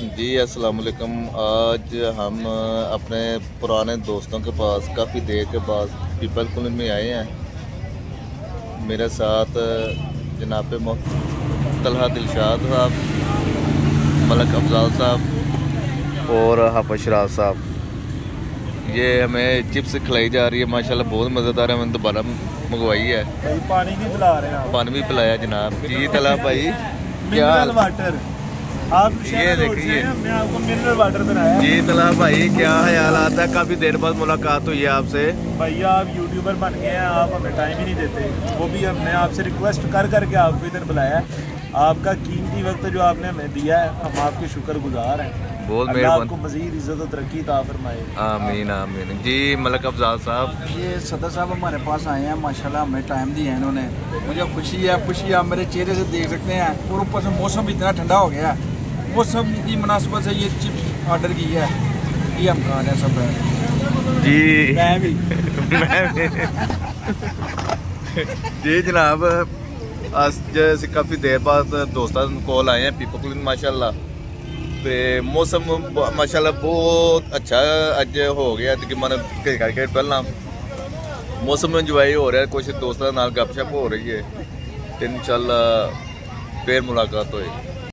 जी अस्सलाम वालेकुम। आज हम अपने पुराने दोस्तों के पास काफ़ी देर के बाद पीपल कॉलोनी में आए हैं। मेरे साथ जनाब तलहा दिलशाद साहब, मलक अफजाल साहब और हाफिज शराज साहब। ये हमें चिप्स खिलाई जा रही है, माशाल्लाह बहुत मज़ेदार है। मैंने दोबारा मंगवाई है। पानी भी पिला रहे हैं, पानी भी पिलाया जनाब। जी तलहा भाई क्या वाटर आप ये देखिए, हमने आपको मिनरल वाटर बनाया। जी तलहा भाई क्या ख्याल आता है? काफ़ी देर बाद मुलाकात हुई है आपसे। भैया आप यूट्यूबर बन गए हैं, आप हमें टाइम ही नहीं देते। वो भी हमने आपसे रिक्वेस्ट कर करके आपको इधर बुलाया है। आपका कीमती वक्त जो आपने हमें दिया है, हम आपके शुक्रगुजार हैं। बहुत अल्लाह मेहरबान, आपको मज़ीद इज़्ज़त और तरक्की अता फरमाए। आमीन आमीन। जी मलक अफजाल साहब, ये सदर साहब हमारे पास आए हैं, माशाल्लाह हमें टाइम दिया है इन्होंने। मुझे खुशी आप मेरे चेहरे से देख सकते हैं। और ऊपर से मौसम इतना ठंडा हो गया है, मौसम की मुनासिबत से ये चिप्स ऑर्डर की है, ये हम खा रहे हैं सब। जी मैं भी जी जनाब, अस काफ़ी देर बाद दोस्तों कॉल आए हैं पीपल कॉलोनी माशाल्लाह। तो मौसम माशाल्लाह बहुत अच्छा अज हो गया। तकरीबन घंटे पहला मौसम इंजॉय हो रहा है, कुछ दोस्तों नाल गपशप हो रही है। इंशाल्लाह फिर मुलाकात होएगी।